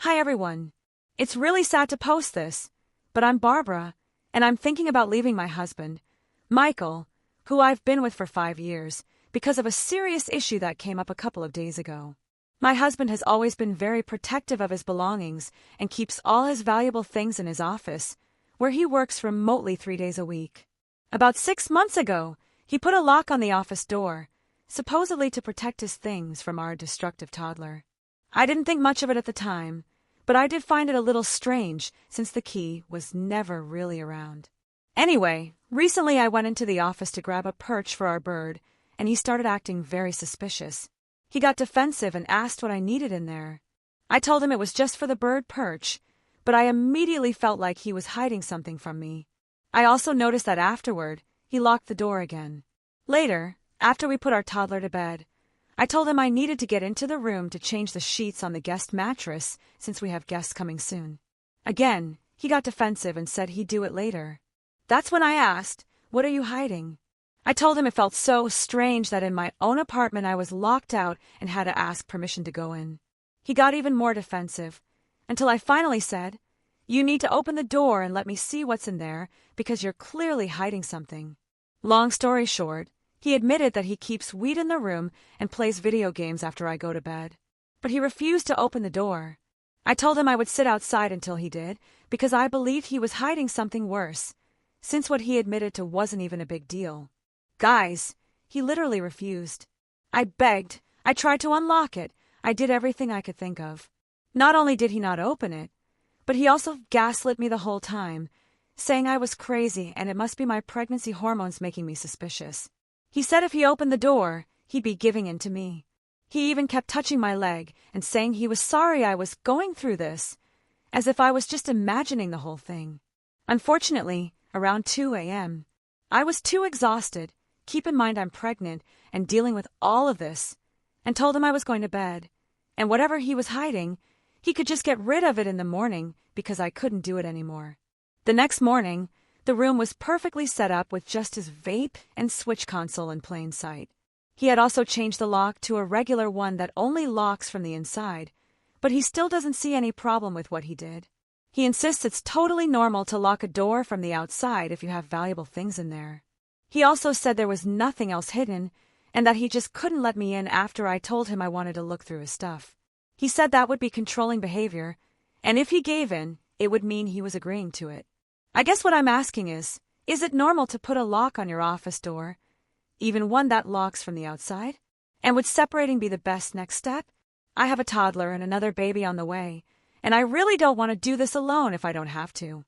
Hi everyone. It's really sad to post this, but I'm Barbara, and I'm thinking about leaving my husband, Michael, who I've been with for 5 years, because of a serious issue that came up a couple of days ago. My husband has always been very protective of his belongings and keeps all his valuable things in his office, where he works remotely 3 days a week. About 6 months ago, he put a lock on the office door, supposedly to protect his things from our destructive toddler. I didn't think much of it at the time, but I did find it a little strange since the key was never really around. Anyway, recently I went into the office to grab a perch for our bird, and he started acting very suspicious. He got defensive and asked what I needed in there. I told him it was just for the bird perch, but I immediately felt like he was hiding something from me. I also noticed that afterward, he locked the door again. Later, after we put our toddler to bed, I told him I needed to get into the room to change the sheets on the guest mattress since we have guests coming soon. Again, he got defensive and said he'd do it later. That's when I asked, "What are you hiding?" I told him it felt so strange that in my own apartment I was locked out and had to ask permission to go in. He got even more defensive, until I finally said, "You need to open the door and let me see what's in there because you're clearly hiding something." Long story short, he admitted that he keeps weed in the room and plays video games after I go to bed. But he refused to open the door. I told him I would sit outside until he did, because I believed he was hiding something worse, since what he admitted to wasn't even a big deal. Guys, he literally refused. I begged, I tried to unlock it, I did everything I could think of. Not only did he not open it, but he also gaslit me the whole time, saying I was crazy and it must be my pregnancy hormones making me suspicious. He said if he opened the door, he'd be giving in to me. He even kept touching my leg and saying he was sorry I was going through this, as if I was just imagining the whole thing. Unfortunately, around 2 a.m., I was too exhausted, keep in mind I'm pregnant and dealing with all of this, and told him I was going to bed, and whatever he was hiding, he could just get rid of it in the morning because I couldn't do it anymore. The next morning, the room was perfectly set up with just his vape and Switch console in plain sight. He had also changed the lock to a regular one that only locks from the inside, but he still doesn't see any problem with what he did. He insists it's totally normal to lock a door from the outside if you have valuable things in there. He also said there was nothing else hidden and that he just couldn't let me in after I told him I wanted to look through his stuff. He said that would be controlling behavior, and if he gave in, it would mean he was agreeing to it. I guess what I'm asking is it normal to put a lock on your office door, even one that locks from the outside? And would separating be the best next step? I have a toddler and another baby on the way, and I really don't want to do this alone if I don't have to.